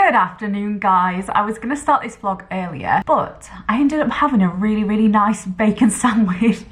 Good afternoon, guys. I was going to start this vlog earlier, but I ended up having a really nice bacon sandwich.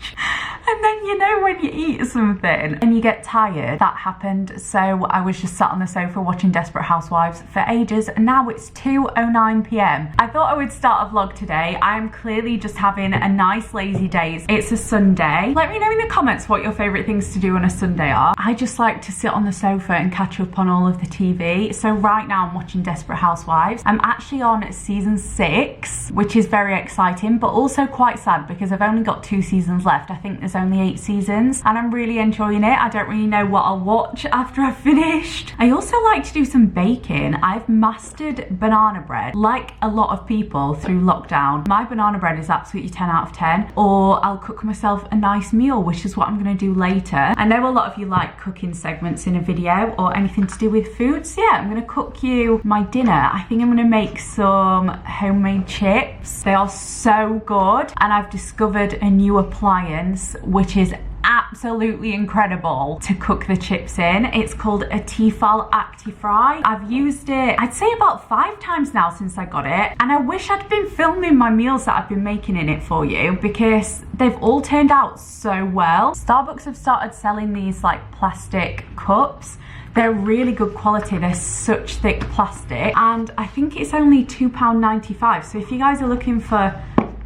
And then, you know, when you eat something and you get tired, that happened. So I was just sat on the sofa watching Desperate Housewives for ages, and now it's 2:09 p.m. I thought I would start a vlog today. I'm clearly just having a nice lazy day. It's a Sunday. Let me know in the comments what your favourite things to do on a Sunday are. I just like to sit on the sofa and catch up on all of the TV. So right now I'm watching Desperate Housewives. I'm actually on season 6, which is very exciting, but also quite sad because I've only got 2 seasons left. I think there's only 8 seasons and I'm really enjoying it. I don't really know what I'll watch after I've finished. I also like to do some baking. I've mastered banana bread like a lot of people through lockdown. My banana bread is absolutely 10 out of 10, or I'll cook myself a nice meal, which is what I'm going to do later. I know a lot of you like cooking segments in a video or anything to do with food, so yeah, I'm going to cook you my dinner. I think I'm going to make some homemade chips. They are so good, and I've discovered a new appliance which is absolutely incredible to cook the chips in. It's called a Tefal Actifry. I've used it, I'd say about 5 times now since I got it, and I wish I'd been filming my meals that I've been making in it for you because they've all turned out so well. Starbucks have started selling these like plastic cups. They're really good quality. They're such thick plastic, and I think it's only £2.95. So if you guys are looking for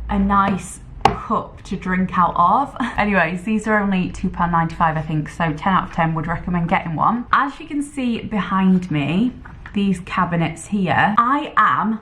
a nice cup to drink out of. Anyways, these are only £2.95, I think, so 10 out of 10 would recommend getting one. As you can see behind me, these cabinets here, I am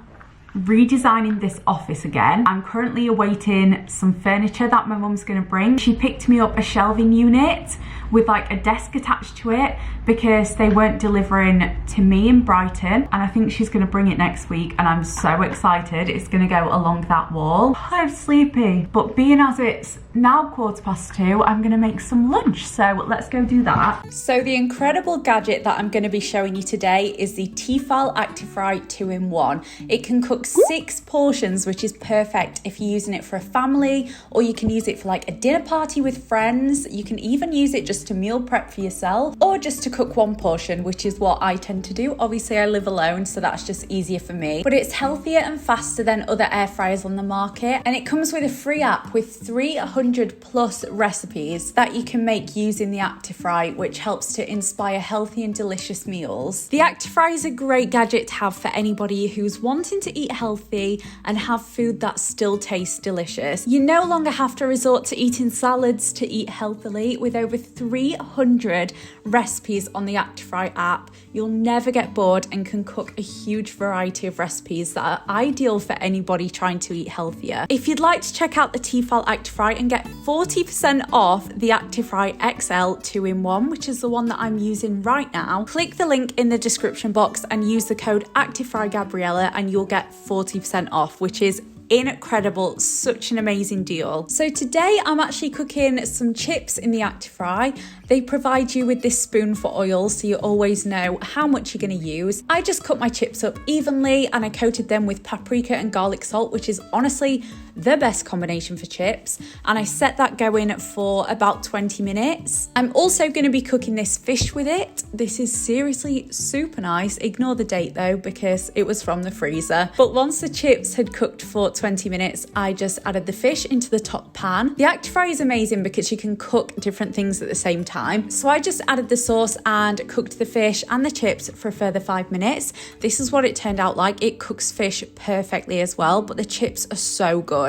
redesigning this office again. I'm currently awaiting some furniture that my mum's gonna bring. She picked me up a shelving unit with like a desk attached to it because they weren't delivering to me in Brighton, and I think she's gonna bring it next week, and I'm so excited. It's gonna go along that wall. I'm sleepy, but being as it's now 2:15, I'm gonna make some lunch, so let's go do that. So the incredible gadget that I'm gonna be showing you today is the Tefal Actifry 2-in-1. It can cook 6 portions, which is perfect if you're using it for a family, or you can use it for like a dinner party with friends. You can even use it just to meal prep for yourself, or just to cook 1 portion, which is what I tend to do. Obviously I live alone, so that's just easier for me, but it's healthier and faster than other air fryers on the market, and it comes with a free app with 300 plus recipes that you can make using the Actifry, which helps to inspire healthy and delicious meals. The Actifry is a great gadget to have for anybody who's wanting to eat healthy and have food that still tastes delicious. You no longer have to resort to eating salads to eat healthily. With over 300 recipes on the Actifry app, you'll never get bored and can cook a huge variety of recipes that are ideal for anybody trying to eat healthier. If you'd like to check out the Tefal Actifry and get 40% off the Actifry XL 2-in-1, which is the one that I'm using right now, click the link in the description box and use the code Actifry Gabriella and you'll get 40% off, which is incredible. Such an amazing deal. So today I'm actually cooking some chips in the Actifry. They provide you with this spoon for oil, so you always know how much you're going to use. I just cut my chips up evenly and I coated them with paprika and garlic salt, which is honestly the best combination for chips, and I set that going for about 20 minutes. I'm also going to be cooking this fish with it. This is seriously super nice. Ignore the date though because it was from the freezer. But once the chips had cooked for 20 minutes, I just added the fish into the top pan. The Actifry is amazing because you can cook different things at the same time. So I just added the sauce and cooked the fish and the chips for a further 5 minutes. This is what it turned out like. It cooks fish perfectly as well, but the chips are so good.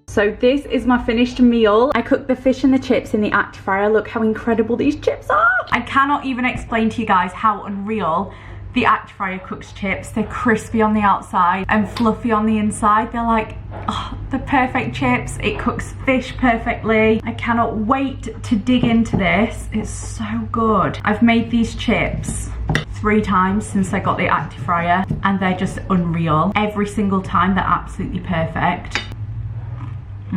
So this is my finished meal. I cooked the fish and the chips in the Actifry. Look how incredible these chips are. I cannot even explain to you guys how unreal the Actifry cooks chips. They're crispy on the outside and fluffy on the inside. They're like, oh, the perfect chips. It cooks fish perfectly. I cannot wait to dig into this. It's so good. I've made these chips 3 times since I got the Actifryer, and they're just unreal. Every single time they're absolutely perfect.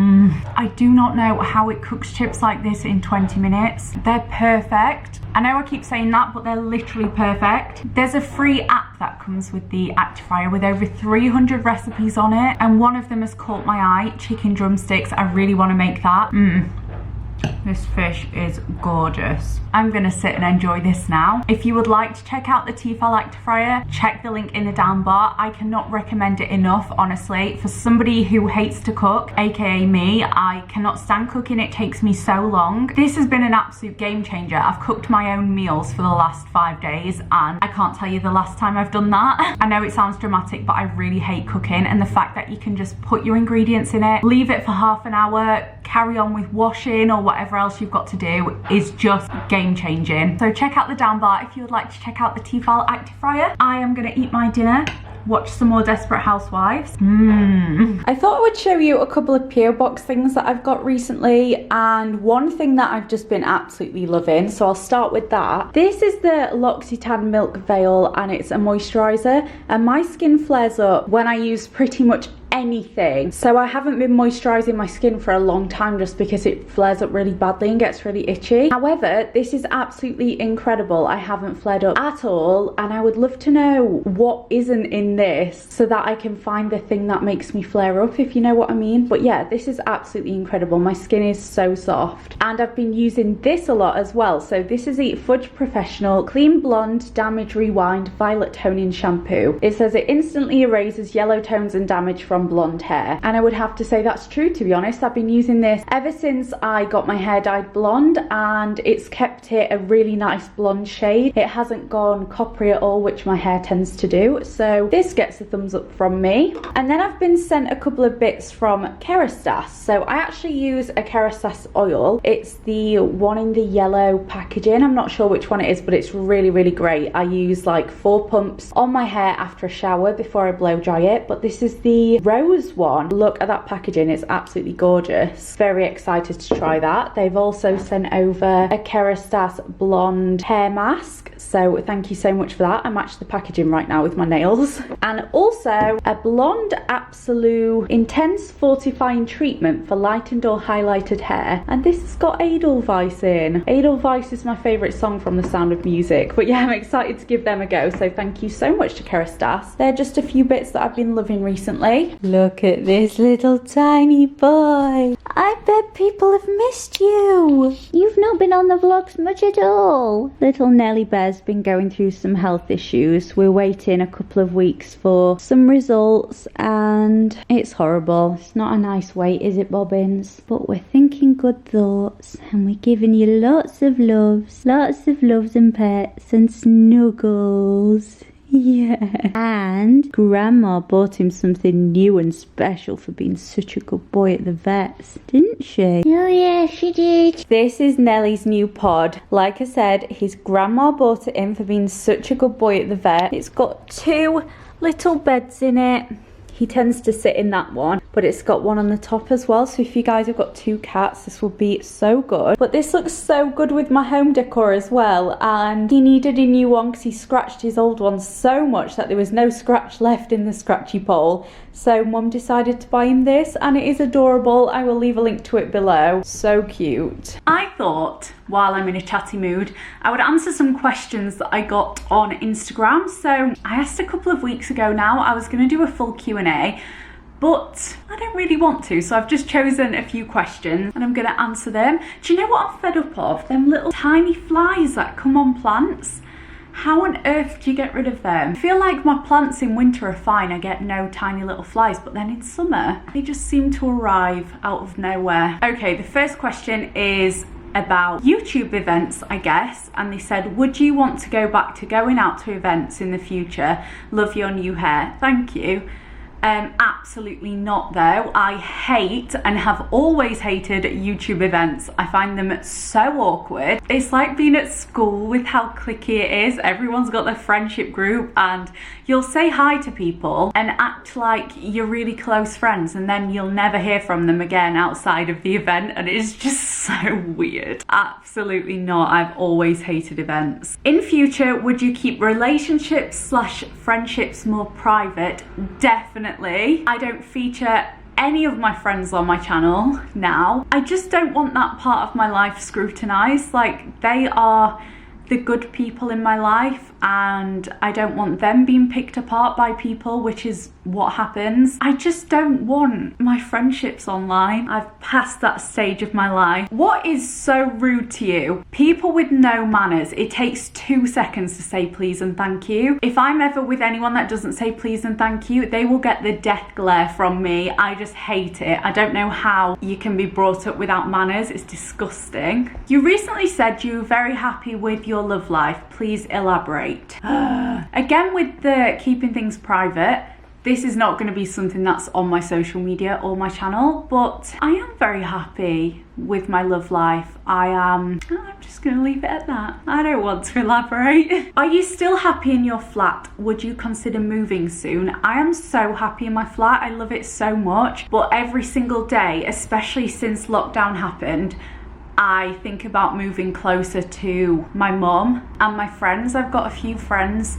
I do not know how it cooks chips like this in 20 minutes. They're perfect. I know I keep saying that, but they're literally perfect. There's a free app that comes with the Actifryer with over 300 recipes on it, and one of them has caught my eye, chicken drumsticks. I really want to make that. This fish is gorgeous. I'm gonna sit and enjoy this now. If you would like to check out the Tefal Actifryer, check the link in the down bar. I cannot recommend it enough, honestly. For somebody who hates to cook, aka me, I cannot stand cooking. It takes me so long. This has been an absolute game changer. I've cooked my own meals for the last 5 days and I can't tell you the last time I've done that. I know it sounds dramatic, but I really hate cooking, and the fact that you can just put your ingredients in it, leave it for half an hour, carry on with washing or whatever else you've got to do is just game changing. So check out the down bar if you would like to check out the Tefal Actifryer. I am gonna eat my dinner, watch some more Desperate Housewives. I thought I would show you a couple of PO box things that I've got recently, and one thing that I've just been absolutely loving, so I'll start with that. This is the L'Occitane Milk Veil, and it's a moisturizer, and my skin flares up when I use pretty much anything, so I haven't been moisturizing my skin for a long time just because it flares up really badly and gets really itchy. However, this is absolutely incredible. I haven't flared up at all, and I would love to know what isn't in this so that I can find the thing that makes me flare up, if you know what I mean. But yeah, this is absolutely incredible. My skin is so soft, and I've been using this a lot as well. So this is the Fudge Professional Clean Blonde Damage Rewind Violet Toning Shampoo. It says it instantly erases yellow tones and damage from blonde hair, and I would have to say that's true, to be honest. I've been using this ever since I got my hair dyed blonde, and it's kept it a really nice blonde shade. It hasn't gone coppery at all, which my hair tends to do, so this gets a thumbs up from me. And then I've been sent a couple of bits from Kerastase. So I actually use a Kerastase oil. It's the one in the yellow packaging. I'm not sure which one it is, but it's really, really great. I use like 4 pumps on my hair after a shower before I blow dry it, but this is the rose one. Look at that packaging, it's absolutely gorgeous. Very excited to try that. They've also sent over a Kerastase blonde hair mask, so thank you so much for that. I match the packaging right now with my nails. And also a blonde Absolute intense fortifying treatment for lightened or highlighted hair, and this has got Edelweiss in. Edelweiss is my favorite song from The Sound of Music, but yeah, I'm excited to give them a go, so thank you so much to Kerastase. They're just a few bits that I've been loving recently. Look at this little tiny boy. I bet people have missed you. You've not been on the vlogs much at all. Little Nelly Bear's been going through some health issues. We're waiting a couple of weeks for some results, and it's horrible. It's not a nice wait, is it, Bobbins? But we're thinking good thoughts, and we're giving you lots of loves and pets and snuggles. Yeah. And Grandma bought him something new and special for being such a good boy at the vets, didn't she? Oh yeah, she did. This is Nelly's new pod. Like I said, his grandma bought it in for being such a good boy at the vet. It's got 2 little beds in it. He tends to sit in that one, but it's got one on the top as well, so if you guys have got 2 cats, this will be so good. But this looks so good with my home decor as well, and he needed a new one because he scratched his old one so much that there was no scratch left in the scratchy pole. So Mum decided to buy him this, and it is adorable. I will leave a link to it below. So cute. I thought, while I'm in a chatty mood, I would answer some questions that I got on Instagram. So I asked a couple of weeks ago now, I was going to do a full Q&A, but I don't really want to, so I've just chosen a few questions and I'm going to answer them. Do you know what I'm fed up of? Them little tiny flies that come on plants. How on earth do you get rid of them? I feel like my plants in winter are fine, I get no tiny little flies, but then in summer, they just seem to arrive out of nowhere. Okay, the first question is about YouTube events, I guess, and they said, would you want to go back to going out to events in the future? Love your new hair. Thank you. Absolutely not though. I hate and have always hated YouTube events. I find them so awkward. It's like being at school with how cliquey it is. Everyone's got their friendship group and you'll say hi to people and act like you're really close friends, and then you'll never hear from them again outside of the event, and it's just so weird. Absolutely not. I've always hated events. In future, would you keep relationships / friendships more private? Definitely. I don't feature any of my friends on my channel now. I just don't want that part of my life scrutinized. Like, they are the good people in my life, and I don't want them being picked apart by people, which is what happens. I just don't want my friendships online. I've passed that stage of my life. What is so rude to you? People with no manners. It takes 2 seconds to say please and thank you. If I'm ever with anyone that doesn't say please and thank you, they will get the death glare from me. I just hate it. I don't know how you can be brought up without manners. It's disgusting. You recently said you were very happy with your love life. Please elaborate. Again, with the keeping things private, this is not going to be something that's on my social media or my channel, but I am very happy with my love life. I'm just going to leave it at that. I don't want to elaborate. Are you still happy in your flat? Would you consider moving soon? I am so happy in my flat. I love it so much, but every single day, especially since lockdown happened, I think about moving closer to my mum and my friends. I've got a few friends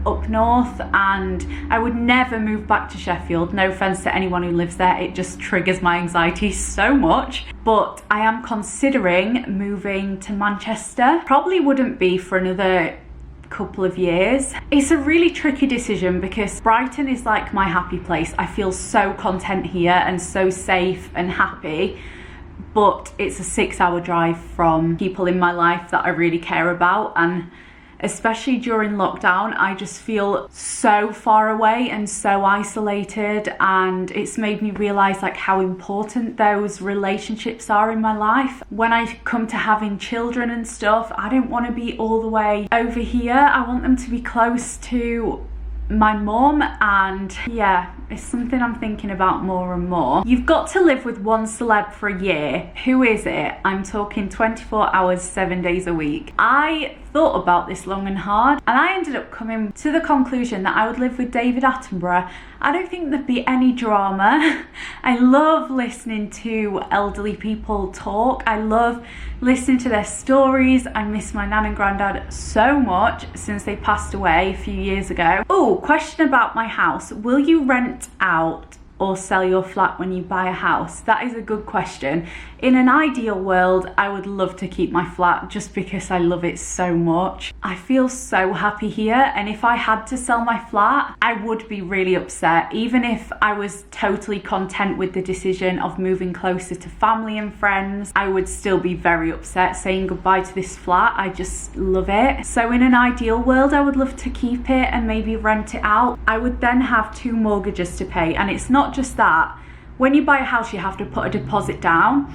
up north, and I would never move back to Sheffield. No offense to anyone who lives there, it just triggers my anxiety so much. But I am considering moving to Manchester. Probably wouldn't be for another couple of years. It's a really tricky decision because Brighton is like my happy place. I feel so content here and so safe and happy, but it's a 6-hour drive from people in my life that I really care about, and especially during lockdown, I just feel so far away and so isolated, and it's made me realise like how important those relationships are in my life. When I come to having children and stuff, I don't want to be all the way over here. I want them to be close to my mum, and yeah, it's something I'm thinking about more and more. You've got to live with one celeb for a year. Who is it? I'm talking 24 hours, 7 days a week. I thought about this long and hard, and I ended up coming to the conclusion that I would live with David Attenborough. I don't think there'd be any drama. I love listening to elderly people talk. I love listening to their stories. I miss my nan and granddad so much since they passed away a few years ago. Oh, question about my house. Will you rent out or sell your flat when you buy a house? That is a good question. In an ideal world, I would love to keep my flat just because I love it so much. I feel so happy here, and if I had to sell my flat, I would be really upset. Even if I was totally content with the decision of moving closer to family and friends, I would still be very upset saying goodbye to this flat. I just love it. So in an ideal world, I would love to keep it and maybe rent it out. I would then have 2 mortgages to pay, and it's not just that. When you buy a house, you have to put a deposit down,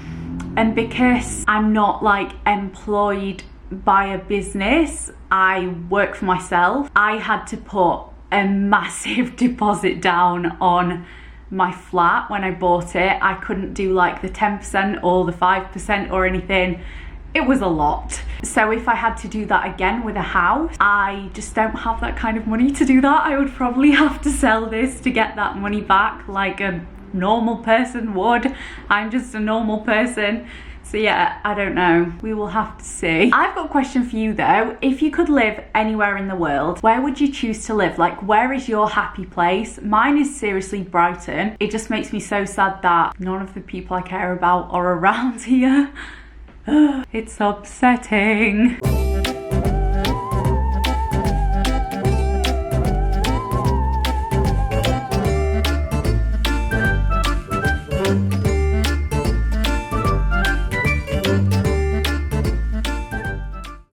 and because I'm not like employed by a business, I work for myself, I had to put a massive deposit down on my flat when I bought it. I couldn't do like the 10% or the 5% or anything. It was a lot. So if I had to do that again with a house, I just don't have that kind of money to do that. I would probably have to sell this to get that money back like a normal person would. I'm just a normal person. So yeah, I don't know. We will have to see. I've got a question for you though. If you could live anywhere in the world, where would you choose to live? Like, where is your happy place? Mine is seriously Brighton. It just makes me so sad that none of the people I care about are around here. It's upsetting.